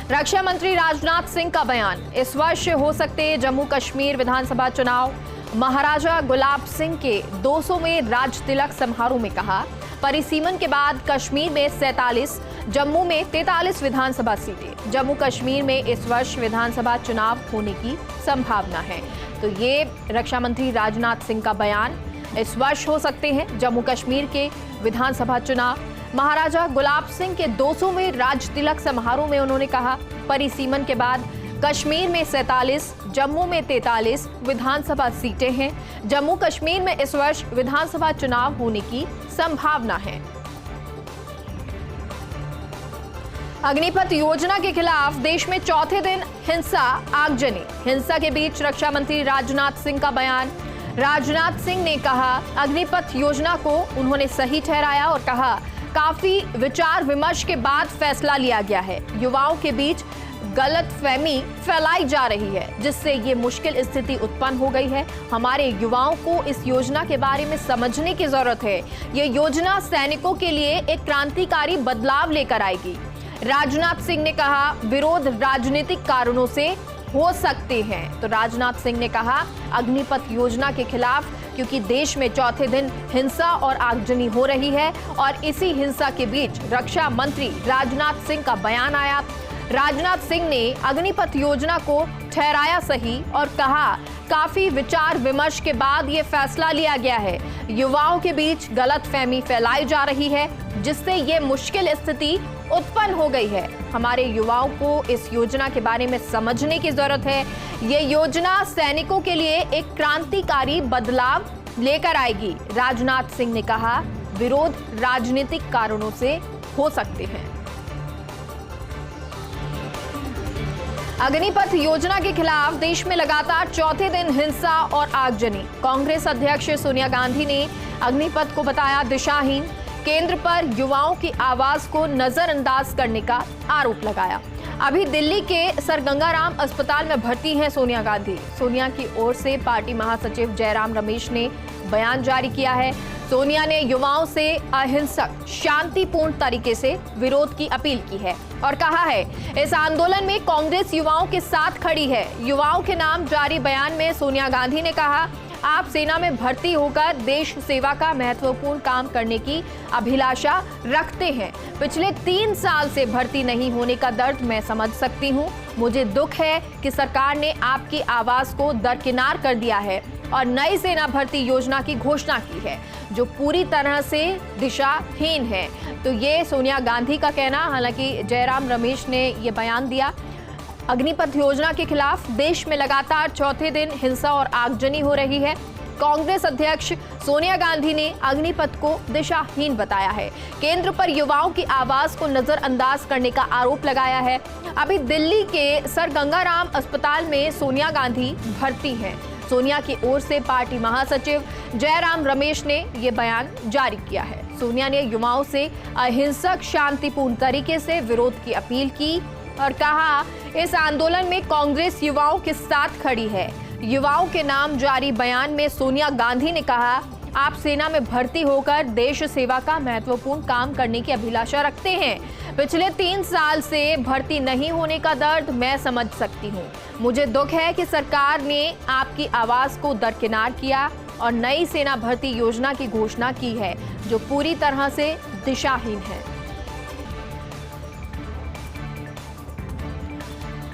रक्षा मंत्री राजनाथ सिंह का बयान, इस वर्ष हो सकते जम्मू कश्मीर विधानसभा चुनाव। महाराजा गुलाब सिंह के 200वें राज तिलक समारोह में कहा, परिसीमन के बाद कश्मीर में 47, जम्मू में 43 विधानसभा सीटें। जम्मू कश्मीर में इस वर्ष विधानसभा चुनाव होने की संभावना है। तो ये रक्षा मंत्री राजनाथ सिंह का बयान, इस वर्ष हो सकते हैं जम्मू कश्मीर के विधानसभा चुनाव। महाराजा गुलाब सिंह के 200वें राज तिलक समारोह में उन्होंने कहा, परिसीमन के बाद कश्मीर में 47, जम्मू में 43 विधानसभा सीटें हैं। जम्मू कश्मीर में इस वर्ष विधानसभा चुनाव होने की संभावना है। अग्निपथ योजना के खिलाफ देश में चौथे दिन हिंसा, आगजनी। हिंसा के बीच रक्षा मंत्री राजनाथ सिंह का बयान। राजनाथ सिंह ने कहा, अग्निपथ योजना को उन्होंने सही ठहराया और कहा, काफी विचार विमर्श के बाद फैसला लिया गया है। युवाओं के बीच गलतफहमी फैलाई जा रही है, जिससे ये मुश्किल स्थिति उत्पन्न हो गई है। हमारे युवाओं को इस योजना के बारे में समझने की जरूरत है। ये योजना सैनिकों के लिए एक क्रांतिकारी बदलाव लेकर आएगी। राजनाथ सिंह ने कहा, विरोध राजनीतिक कारणों से हो सकते हैं। तो राजनाथ सिंह ने कहा, अग्निपथ योजना के खिलाफ क्योंकि देश में चौथे दिन हिंसा और आगजनी हो रही है और इसी हिंसा के बीच रक्षा मंत्री राजनाथ सिंह का बयान आया। राजनाथ सिंह ने अग्निपथ योजना को ठहराया सही और कहा, काफी विचार विमर्श के बाद ये फैसला लिया गया है। युवाओं के बीच गलतफहमी फैलाई जा रही है, जिससे ये मुश्किल स्थिति उत्पन्न हो गई है। हमारे युवाओं को इस योजना के बारे में समझने की जरूरत है। ये योजना सैनिकों के लिए एक क्रांतिकारी बदलाव लेकर आएगी। राजनाथ सिंह ने कहा, विरोध राजनीतिक कारणों से हो सकते हैं। अग्निपथ योजना के खिलाफ देश में लगातार चौथे दिन हिंसा और आगजनी। कांग्रेस अध्यक्ष सोनिया गांधी ने अग्निपथ को बताया दिशाहीन। केंद्र पर युवाओं की आवाज को नजरअंदाज करने का आरोप लगाया। अभी दिल्ली के सर गंगाराम अस्पताल में भर्ती हैं सोनिया गांधी। सोनिया की ओर से पार्टी महासचिव जयराम रमेश ने बयान जारी किया है। सोनिया ने युवाओं से अहिंसक, शांतिपूर्ण तरीके से विरोध की अपील की है और कहा है, इस आंदोलन में कांग्रेस युवाओं के साथ खड़ी है। युवाओं के नाम जारी बयान में सोनिया गांधी ने कहा, आप सेना में भर्ती होकर देश सेवा का महत्वपूर्ण काम करने की अभिलाषा रखते हैं। पिछले 3 साल से भर्ती नहीं होने का दर्द मैं समझ सकती हूँ। मुझे दुख है कि सरकार ने आपकी आवाज को दरकिनार कर दिया है और नई सेना भर्ती योजना की घोषणा की है, जो पूरी तरह से दिशाहीन है। तो ये सोनिया गांधी का कहना। हालांकि जयराम रमेश ने ये बयान दिया। अग्निपथ योजना के खिलाफ देश में लगातार चौथे दिन हिंसा और आगजनी हो रही है। कांग्रेस अध्यक्ष सोनिया गांधी ने अग्निपथ को दिशाहीन बताया है। केंद्र पर युवाओं की आवाज को नजरअंदाज करने का आरोप लगाया है। अभी दिल्ली के सर गंगाराम अस्पताल में सोनिया गांधी भर्ती हैं। सोनिया की ओर से पार्टी महासचिव जयराम रमेश ने ये बयान जारी किया है। सोनिया ने युवाओं से अहिंसक, शांतिपूर्ण तरीके से विरोध की अपील की और कहा, इस आंदोलन में कांग्रेस युवाओं के साथ खड़ी है। युवाओं के नाम जारी बयान में सोनिया गांधी ने कहा, आप सेना में भर्ती होकर देश सेवा का महत्वपूर्ण काम करने की अभिलाषा रखते हैं। पिछले 3 साल से भर्ती नहीं होने का दर्द मैं समझ सकती हूँ। मुझे दुख है कि सरकार ने आपकी आवाज को दरकिनार किया और नई सेना भर्ती योजना की घोषणा की है, जो पूरी तरह से दिशाहीन है।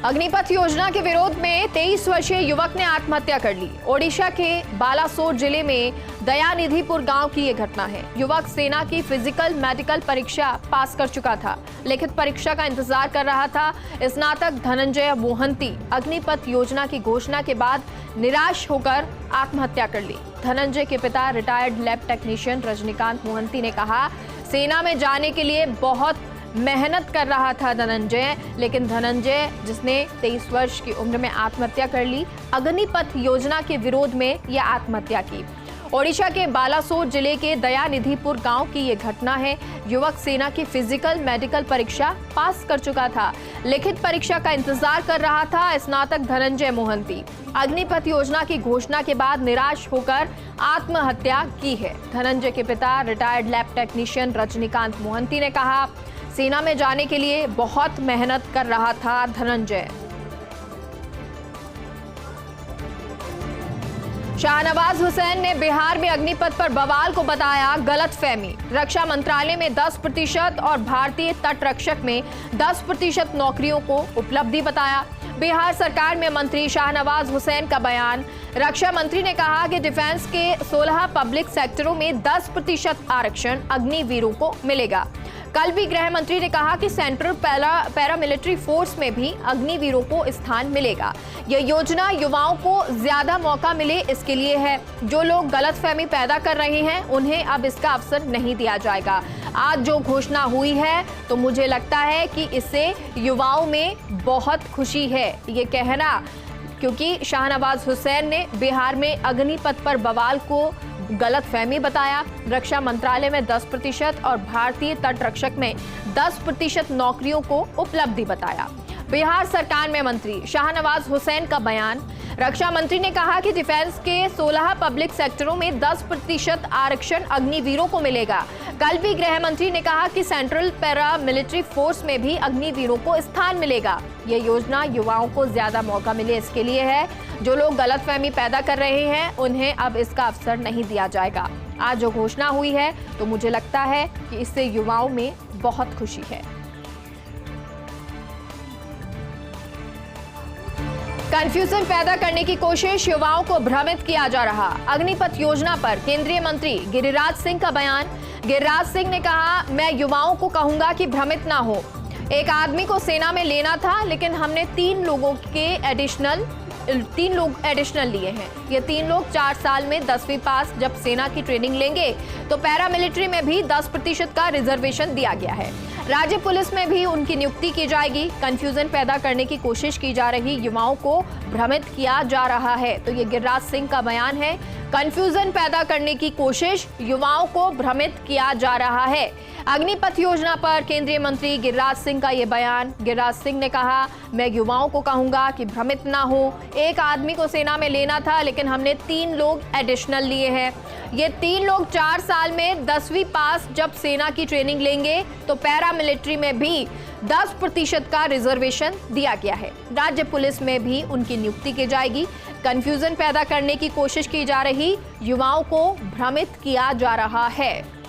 अग्निपथ योजना के विरोध में 23 वर्षीय युवक ने आत्महत्या कर ली। ओडिशा के बालासोर जिले में दयानिधिपुर गांव की यह घटना है। युवक सेना की फिजिकल मेडिकल परीक्षा पास कर चुका था, लिखित परीक्षा का इंतजार कर रहा था। स्नातक धनंजय मोहंती अग्निपथ योजना की घोषणा के बाद निराश होकर आत्महत्या कर ली। धनंजय के पिता retired lab technician Rajinikanth Mohanty ने कहा, सेना में जाने के लिए बहुत मेहनत कर रहा था धनंजय, लेकिन धनंजय जिसने 23 वर्ष की उम्र में आत्महत्या कर ली, अग्निपथ योजना के विरोध में यह आत्महत्या की। ओडिशा के बालासोर जिले के दयानिधिपुर गांव की ये घटना है। युवक सेना की फिजिकल मेडिकल परीक्षा पास कर चुका था, लिखित परीक्षा का इंतजार कर रहा था। स्नातक धनंजय मोहंती अग्निपथ योजना की घोषणा के बाद निराश होकर आत्महत्या की है। धनंजय के पिता retired lab technician Rajinikanth Mohanty ने कहा, सेना में जाने के लिए बहुत मेहनत कर रहा था धनंजय। शाहनवाज हुसैन ने बिहार में अग्निपथ पर बवाल को बताया गलतफहमी। रक्षा मंत्रालय में 10% और भारतीय तटरक्षक में 10% नौकरियों को उपलब्धि बताया। बिहार सरकार में मंत्री शाहनवाज हुसैन का बयान। रक्षा मंत्री ने कहा कि डिफेंस के 16 पब्लिक सेक्टरों में 10% आरक्षण अग्निवीरों को मिलेगा। कल भी गृह मंत्री ने कहा कि सेंट्रल पैरामिलिट्री फोर्स में भी अग्निवीरों को स्थान मिलेगा। यह योजना युवाओं को ज्यादा मौका मिले इसके लिए है। जो लोग गलतफहमी पैदा कर रहे हैं उन्हें अब इसका अवसर नहीं दिया जाएगा। आज जो घोषणा हुई है तो मुझे लगता है कि इससे युवाओं में बहुत खुशी है, ये कहना, क्योंकि शाहनवाज हुसैन ने बिहार में अग्निपथ पर बवाल को गलतफहमी बताया। रक्षा मंत्रालय में 10% और भारतीय तटरक्षक में 10% नौकरियों को उपलब्धि बताया। बिहार सरकार में मंत्री शाहनवाज हुसैन का बयान। रक्षा मंत्री ने कहा कि डिफेंस के 16 पब्लिक सेक्टरों में 10% आरक्षण अग्निवीरों को मिलेगा। कल भी गृह मंत्री ने कहा कि सेंट्रल पैरामिलिट्री फोर्स में भी अग्निवीरों को स्थान मिलेगा। यह योजना युवाओं को ज्यादा मौका मिले इसके लिए है। जो लोग गलतफहमी पैदा कर रहे हैं उन्हें अब इसका अवसर नहीं दिया जाएगा। आज जो घोषणा हुई है तो मुझे लगता है कि इससे युवाओं में बहुत खुशी है। कंफ्यूजन पैदा करने की कोशिश, युवाओं को भ्रमित किया जा रहा। अग्निपथ योजना पर केंद्रीय मंत्री गिरिराज सिंह का बयान। गिरिराज सिंह ने कहा, मैं युवाओं को कहूंगा कि भ्रमित ना हो। एक आदमी को सेना में लेना था लेकिन हमने 3 लोग एडिशनल लिए हैं। ये 3 लोग 4 साल में 10वीं पास जब सेना की ट्रेनिंग लेंगे तो पैरामिलिट्री में भी 10% का रिजर्वेशन दिया गया है। राज्य पुलिस में भी उनकी नियुक्ति की जाएगी। कंफ्यूजन पैदा करने की कोशिश की जा रही, युवाओं को भ्रमित किया जा रहा है। तो ये गिरिराज सिंह का बयान है। कंफ्यूजन पैदा करने की कोशिश, युवाओं को भ्रमित किया जा रहा है। अग्निपथ योजना पर केंद्रीय मंत्री गिरिराज सिंह का ये बयान। गिरिराज सिंह ने कहा, मैं युवाओं को कहूंगा कि भ्रमित ना हो। एक आदमी को सेना में लेना था लेकिन हमने 3 लोग एडिशनल लिए हैं। ये 3 लोग 4 साल में 10वीं पास जब सेना की ट्रेनिंग लेंगे तो पैरामिलिट्री में भी 10% का रिजर्वेशन दिया गया है। राज्य पुलिस में भी उनकी नियुक्ति की जाएगी। कंफ्यूजन पैदा करने की कोशिश की जा रही, युवाओं को भ्रमित किया जा रहा है।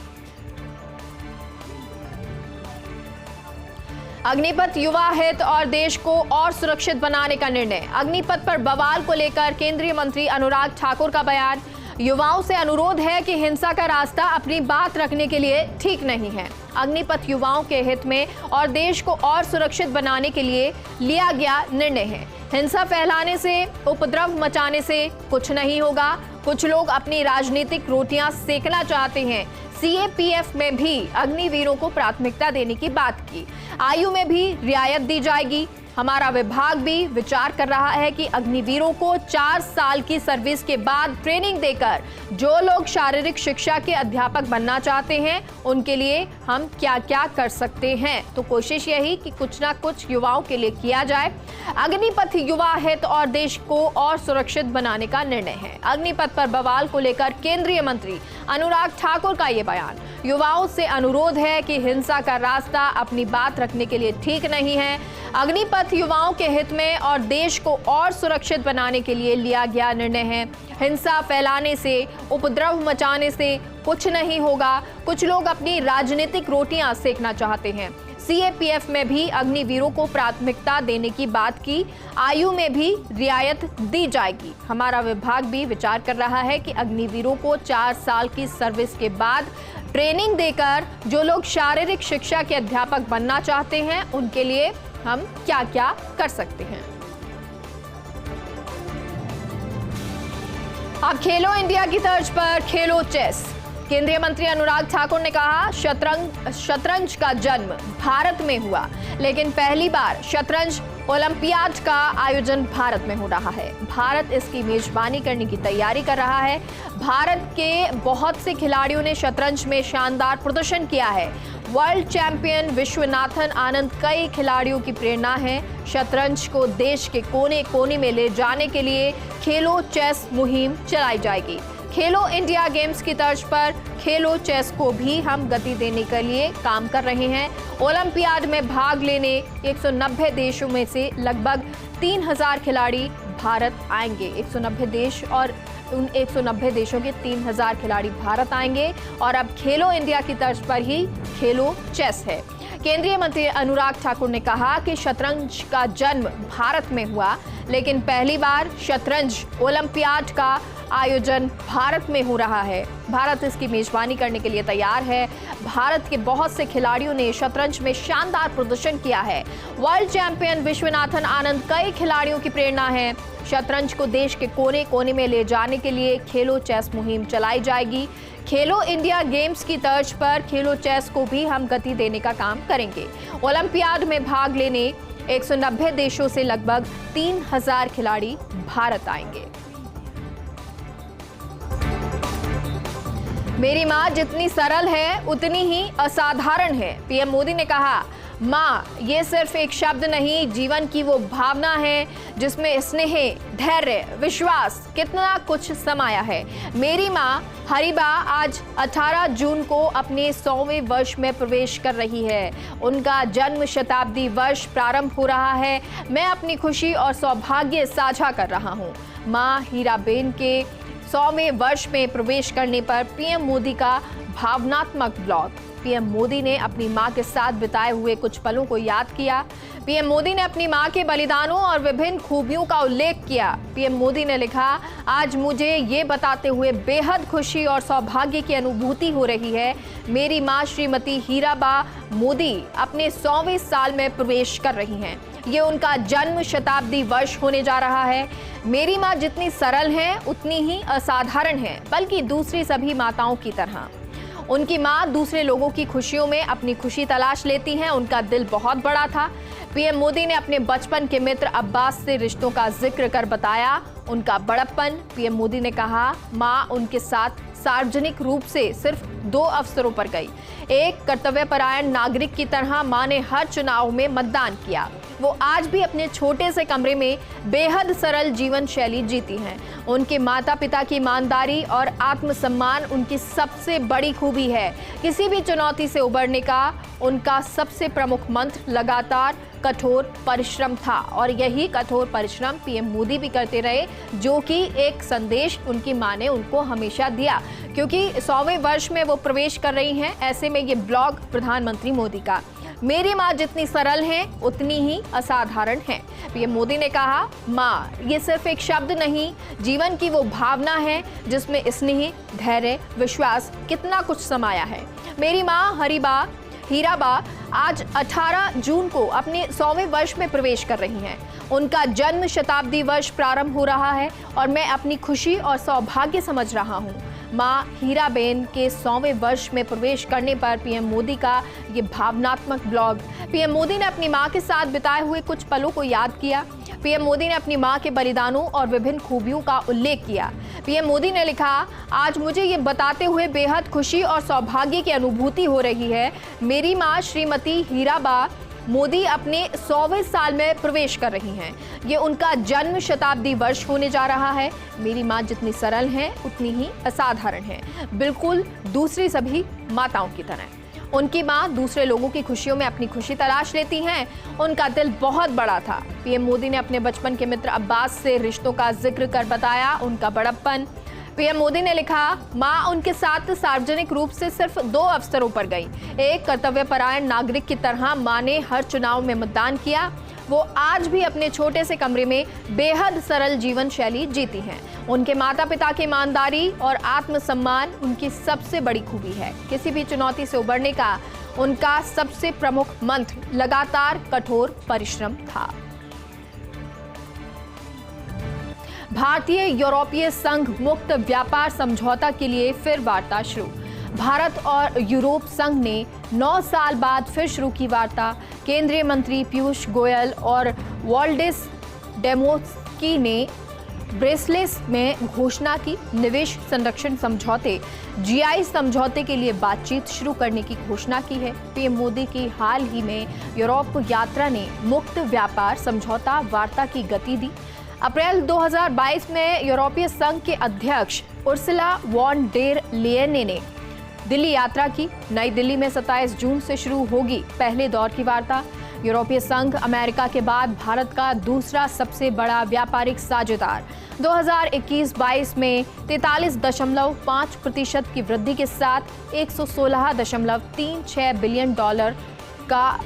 अग्निपथ युवा हित और देश को और सुरक्षित बनाने का निर्णय। अग्निपथ पर बवाल को लेकर केंद्रीय मंत्री अनुराग ठाकुर का बयान। युवाओं से अनुरोध है कि हिंसा का रास्ता अपनी बात रखने के लिए ठीक नहीं है। अग्निपथ युवाओं के हित में और देश को और सुरक्षित बनाने के लिए लिया गया निर्णय है। हिंसा फैलाने से, उपद्रव मचाने से कुछ नहीं होगा। कुछ लोग अपनी राजनीतिक रोटियां सेकना चाहते हैं। सीएपीएफ में भी अग्निवीरों को प्राथमिकता देने की बात की। आयु में भी रियायत दी जाएगी। हमारा विभाग भी विचार कर रहा है कि अग्निवीरों को 4 साल की सर्विस के बाद ट्रेनिंग देकर जो लोग शारीरिक शिक्षा के अध्यापक बनना चाहते हैं उनके लिए हम क्या क्या कर सकते हैं। तो कोशिश यही कि कुछ ना कुछ युवाओं के लिए किया जाए। अग्निपथ युवा हित और देश को और सुरक्षित बनाने का निर्णय है। अग्निपथ पर बवाल को लेकर केंद्रीय मंत्री अनुराग ठाकुर का ये बयान। युवाओं से अनुरोध है कि हिंसा का रास्ता अपनी बात रखने के लिए ठीक नहीं है। अग्निपथ युवाओं के हित में और देश को और सुरक्षित बनाने के लिए लिया गया निर्णय है। हिंसा फैलाने से, उपद्रव मचाने से कुछ नहीं होगा। कुछ लोग अपनी राजनीतिक रोटियां सेकना चाहते हैं। सीएपीएफ में भी अग्निवीरों को प्राथमिकता देने की बात की। आयु में भी रियायत दी जाएगी। हमारा विभाग भी विचार कर रहा है कि अग्निवीरों को 4 साल की सर्विस के बाद ट्रेनिंग देकर जो लोग शारीरिक शिक्षा के अध्यापक बनना चाहते हैं उनके लिए हम क्या क्या कर सकते हैं। अब खेलो इंडिया की तर्ज पर खेलो चेस। केंद्रीय मंत्री अनुराग ठाकुर ने कहा, शतरंज का जन्म भारत में हुआ, लेकिन पहली बार शतरंज ओलंपियाड का आयोजन भारत में हो रहा है। भारत इसकी मेजबानी करने की तैयारी कर रहा है। भारत के बहुत से खिलाड़ियों ने शतरंज में शानदार प्रदर्शन किया है। वर्ल्ड चैंपियन विश्वनाथन आनंद कई खिलाड़ियों की प्रेरणा है। शतरंज को देश के कोने कोने में ले जाने के लिए खेलो चेस मुहिम चलाई जाएगी। खेलो इंडिया गेम्स की तर्ज पर खेलो चेस को भी हम गति देने के लिए काम कर रहे हैं। ओलंपियाड में भाग लेने 190 देशों में से लगभग 3000 खिलाड़ी भारत आएंगे। 190 देश और उन 190 देशों के 3000 खिलाड़ी भारत आएंगे और अब खेलो इंडिया की तर्ज पर ही खेलो चेस है। केंद्रीय मंत्री अनुराग ठाकुर ने कहा कि शतरंज का जन्म भारत में हुआ, लेकिन पहली बार शतरंज ओलंपियाड का आयोजन भारत में हो रहा है। भारत इसकी मेजबानी करने के लिए तैयार है। भारत के बहुत से खिलाड़ियों ने शतरंज में शानदार प्रदर्शन किया है। वर्ल्ड चैंपियन विश्वनाथन आनंद कई खिलाड़ियों की प्रेरणा है। शतरंज को देश के कोने कोने में ले जाने के लिए खेलो चेस मुहिम चलाई जाएगी। खेलो इंडिया गेम्स की तर्ज पर खेलो चेस को भी हम गति देने का काम करेंगे। ओलंपियाड में भाग लेने 190 देशों से लगभग 3000 खिलाड़ी भारत आएंगे। मेरी मां जितनी सरल है उतनी ही असाधारण है। पीएम मोदी ने कहा, मां ये सिर्फ एक शब्द नहीं, जीवन की वो भावना है जिसमें स्नेह, धैर्य, विश्वास कितना कुछ समाया है। मेरी मां हरिबा आज 18 जून को अपने 100वें वर्ष में प्रवेश कर रही है। उनका जन्म शताब्दी वर्ष प्रारंभ हो रहा है। मैं अपनी खुशी और सौभाग्य साझा कर रहा हूं। मां हीराबेन के 100वें वर्ष में प्रवेश करने पर पीएम मोदी का भावनात्मक ब्लॉग। पीएम मोदी ने अपनी मां के साथ बिताए हुए कुछ पलों को याद किया। पीएम मोदी ने अपनी मां के बलिदानों और विभिन्न खूबियों का उल्लेख किया। पीएम मोदी ने लिखा, आज मुझे ये बताते हुए बेहद खुशी और सौभाग्य की अनुभूति हो रही है। मेरी मां श्रीमती हीराबा मोदी अपने 100वें साल में प्रवेश कर रही हैं। ये उनका जन्म शताब्दी वर्ष होने जा रहा है। मेरी मां जितनी सरल हैं उतनी ही असाधारण हैं, बल्कि दूसरी सभी माताओं की तरह। उनकी मां दूसरे लोगों की खुशियों में अपनी खुशी तलाश लेती हैं। उनका दिल बहुत बड़ा था। पीएम मोदी ने अपने बचपन के मित्र अब्बास से रिश्तों का जिक्र कर बताया उनका बड़प्पन। पीएम मोदी ने कहा, मां उनके साथ सार्वजनिक रूप से सिर्फ 2 अवसरों पर गई। एक कर्तव्यपरायण नागरिक की तरह मां ने हर चुनाव में मतदान किया। वो आज भी अपने छोटे से कमरे में बेहद सरल जीवन शैली जीती हैं। उनके माता पिता की ईमानदारी और आत्मसम्मान उनकी सबसे बड़ी खूबी है। किसी भी चुनौती से उबरने का उनका सबसे प्रमुख मंत्र लगातार कठोर परिश्रम था और यही कठोर परिश्रम पीएम मोदी भी करते रहे, जो कि एक संदेश उनकी मां ने उनको हमेशा दिया, क्योंकि 100वें वर्ष में वो प्रवेश कर रही हैं। ऐसे में ये ब्लॉग प्रधानमंत्री मोदी का, मेरी मां जितनी सरल हैं उतनी ही असाधारण हैं। पीएम मोदी ने कहा, मां ये सिर्फ एक शब्द नहीं, जीवन की वो भावना है जिसमें स्नेह, धैर्य, विश्वास कितना कुछ समाया है। मेरी मां हीराबा आज 18 जून को अपने 100वें वर्ष में प्रवेश कर रही हैं। उनका जन्म शताब्दी वर्ष प्रारंभ हो रहा है और मैं अपनी खुशी और सौभाग्य समझ रहा हूँ। मां हीराबेन के 100वें वर्ष में प्रवेश करने पर पीएम मोदी का ये भावनात्मक ब्लॉग। पीएम मोदी ने अपनी मां के साथ बिताए हुए कुछ पलों को याद किया। पीएम मोदी ने अपनी मां के बलिदानों और विभिन्न खूबियों का उल्लेख किया। पीएम मोदी ने लिखा, आज मुझे ये बताते हुए बेहद खुशी और सौभाग्य की अनुभूति हो रही है। मेरी मां श्रीमती हीराबा मोदी अपने 100वें साल में प्रवेश कर रही हैं। ये उनका जन्म शताब्दी वर्ष होने जा रहा है। मेरी मां जितनी सरल हैं उतनी ही असाधारण हैं, बिल्कुल दूसरी सभी माताओं की तरह। उनकी मां दूसरे लोगों की खुशियों में अपनी खुशी तलाश लेती हैं। उनका दिल बहुत बड़ा था। पीएम मोदी ने अपने बचपन के मित्र अब्बास से रिश्तों का जिक्र कर बताया उनका बड़प्पन। पीएम मोदी ने लिखा, मां उनके साथ सार्वजनिक रूप से सिर्फ 2 अवसरों पर गई। एक कर्तव्यपरायण नागरिक की तरह मां ने हर चुनाव में मतदान किया। वो आज भी अपने छोटे से कमरे में बेहद सरल जीवन शैली जीती हैं। उनके माता पिता की ईमानदारी और आत्मसम्मान उनकी सबसे बड़ी खूबी है। किसी भी चुनौती से उबरने का उनका सबसे प्रमुख मंत्र लगातार कठोर परिश्रम था। भारतीय यूरोपीय संघ मुक्त व्यापार समझौता के लिए फिर वार्ता शुरू। भारत और यूरोप संघ ने 9 साल बाद फिर शुरू की वार्ता। केंद्रीय मंत्री पीयूष गोयल और वॉल्डिस डोम्ब्रोवस्की ने ब्रसेल्स में घोषणा की। निवेश संरक्षण समझौते जीआई समझौते के लिए बातचीत शुरू करने की घोषणा की है। पीएम मोदी की हाल ही में यूरोप यात्रा ने मुक्त व्यापार समझौता वार्ता की गति दी। अप्रैल 2022 में यूरोपीय संघ के अध्यक्ष उर्सुला वॉन डेर लेयन ने दिल्ली यात्रा की। नई दिल्ली में 27 जून से शुरू होगी पहले दौर की वार्ता। यूरोपीय संघ अमेरिका के बाद भारत का दूसरा सबसे बड़ा व्यापारिक साझेदार। 2021-22 में 43.5% की वृद्धि के साथ $116.36 बिलियन का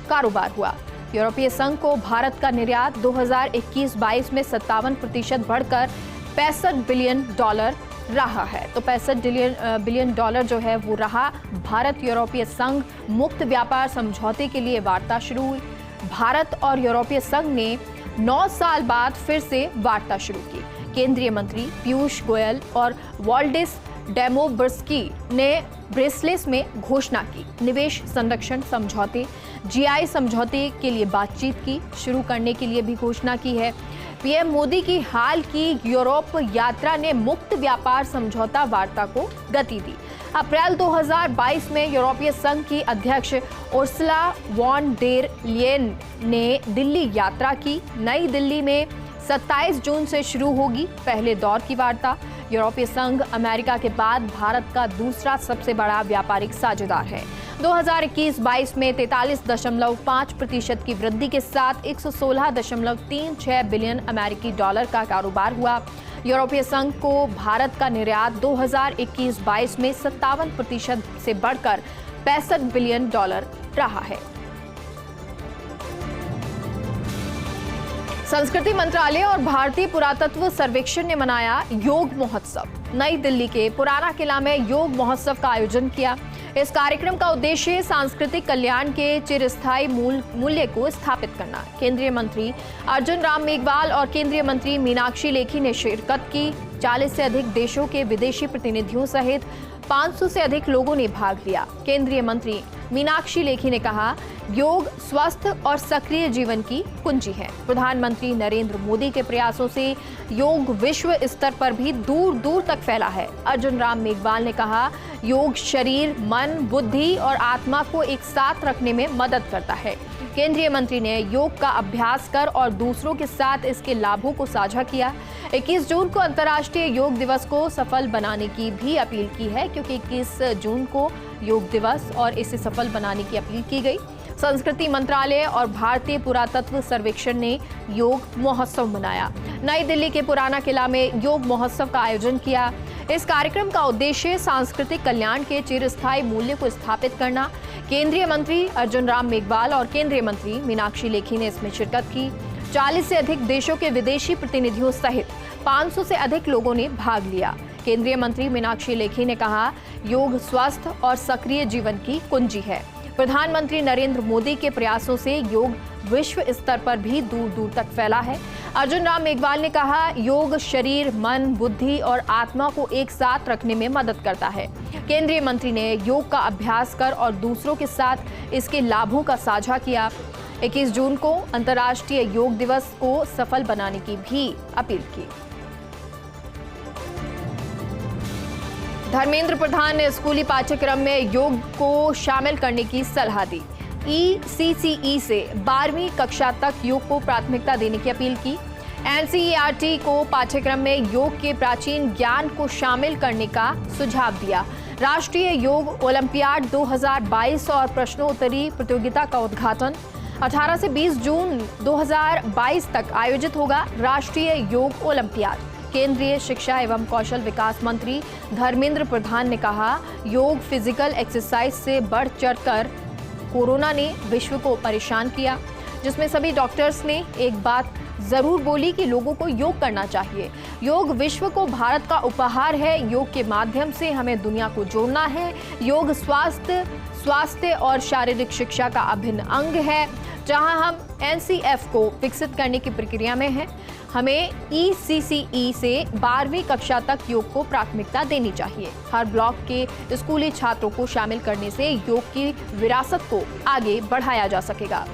कारोबार हुआ। यूरोपीय संघ को भारत का निर्यात 2021-22 में 57% बढ़कर $65 बिलियन रहा है। तो $65 बिलियन जो है वो रहा। भारत यूरोपीय संघ मुक्त व्यापार समझौते के लिए वार्ता शुरू हुई। भारत और यूरोपीय संघ ने 9 साल बाद फिर से वार्ता शुरू की। केंद्रीय मंत्री पीयूष गोयल और वॉल्डिस डोम्ब्रोवस्की ने ब्रसेल्स में घोषणा की। निवेश संरक्षण समझौते जीआई समझौते के लिए बातचीत की शुरू करने के लिए भी घोषणा की है। पीएम मोदी की हाल की यूरोप यात्रा ने मुक्त व्यापार समझौता वार्ता को गति दी। अप्रैल 2022 में यूरोपीय संघ की अध्यक्ष उर्सुला वॉन डेर लेयन ने दिल्ली यात्रा की। नई दिल्ली में 27 जून से शुरू होगी पहले दौर की वार्ता। यूरोपीय संघ अमेरिका के बाद भारत का दूसरा सबसे बड़ा व्यापारिक साझेदार है। 2021-22 में 43.5% की वृद्धि के साथ $116.36 बिलियन अमेरिकी डॉलर का कारोबार हुआ। यूरोपीय संघ को भारत का निर्यात 2021-22 में 57% से बढ़कर $65 बिलियन रहा है। संस्कृति मंत्रालय और भारतीय पुरातत्व सर्वेक्षण ने मनाया योग महोत्सव। नई दिल्ली के पुराना किला में योग महोत्सव का आयोजन किया। इस कार्यक्रम का उद्देश्य सांस्कृतिक कल्याण के चिरस्थायी मूल्य को स्थापित करना। केंद्रीय मंत्री अर्जुन राम मेघवाल और केंद्रीय मंत्री मीनाक्षी लेखी ने शिरकत की। 40 से अधिक देशों के विदेशी प्रतिनिधियों सहित 500 से अधिक लोगों ने भाग लिया। केंद्रीय मंत्री मीनाक्षी लेखी ने कहा, योग स्वस्थ और सक्रिय जीवन की कुंजी है। प्रधानमंत्री नरेंद्र मोदी के प्रयासों से योग विश्व स्तर पर भी दूर दूर तक फैला है। अर्जुन राम मेघवाल ने कहा, योग शरीर, मन, बुद्धि और आत्मा को एक साथ रखने में मदद करता है। केंद्रीय मंत्री ने योग का अभ्यास कर और दूसरों के साथ इसके लाभों को साझा किया। 21 जून को अंतर्राष्ट्रीय योग दिवस को सफल बनाने की भी अपील की है, क्योंकि 21 जून को योग दिवस और इसे सफल बनाने की अपील की गई। संस्कृति मंत्रालय और भारतीय पुरातत्व सर्वेक्षण ने योग महोत्सव मनाया। नई दिल्ली के पुराना किला में योग महोत्सव का आयोजन किया। इस कार्यक्रम का उद्देश्य सांस्कृतिक कल्याण के चिरस्थायी मूल्य को स्थापित करना। केंद्रीय मंत्री अर्जुन राम मेघवाल और केंद्रीय मंत्री मीनाक्षी लेखी ने इसमें शिरकत की। 40 से अधिक देशों के विदेशी प्रतिनिधियों सहित 500 से अधिक लोगों ने भाग लिया। केंद्रीय मंत्री मीनाक्षी लेखी ने कहा, योग स्वस्थ और सक्रिय जीवन की कुंजी है। प्रधानमंत्री नरेंद्र मोदी के प्रयासों से योग विश्व स्तर पर भी दूर दूर तक फैला है। अर्जुन राम मेघवाल ने कहा, योग शरीर, मन, बुद्धि और आत्मा को एक साथ रखने में मदद करता है। केंद्रीय मंत्री ने योग का अभ्यास कर और दूसरों के साथ इसके लाभों का साझा किया। 21 जून को अंतर्राष्ट्रीय योग दिवस को सफल बनाने की भी अपील की। धर्मेंद्र प्रधान ने स्कूली पाठ्यक्रम में योग को शामिल करने की सलाह दी। ECCE से 12वीं कक्षा तक योग को प्राथमिकता देने की अपील की। NCERT को पाठ्यक्रम में योग के प्राचीन ज्ञान को शामिल करने का सुझाव दिया। राष्ट्रीय योग ओलंपियाड 2022 और प्रश्नोत्तरी प्रतियोगिता का उद्घाटन 18 से 20 जून 2022 तक आयोजित होगा। राष्ट्रीय योग ओलंपियाड। केंद्रीय शिक्षा एवं कौशल विकास मंत्री धर्मेंद्र प्रधान ने कहा, योग फिजिकल एक्सरसाइज से बढ़ चढ़कर कोरोना ने विश्व को परेशान किया, जिसमें सभी डॉक्टर्स ने एक बात जरूर बोली कि लोगों को योग करना चाहिए। योग विश्व को भारत का उपहार है। योग के माध्यम से हमें दुनिया को जोड़ना है। योग स्वास्थ्य और शारीरिक शिक्षा का अभिन्न अंग है। जहां हम NCF को विकसित करने की प्रक्रिया में हैं, हमें ECCE से 12वीं कक्षा तक योग को प्राथमिकता देनी चाहिए। हर ब्लॉक के स्कूली छात्रों को शामिल करने से योग की विरासत को आगे बढ़ाया जा सकेगा।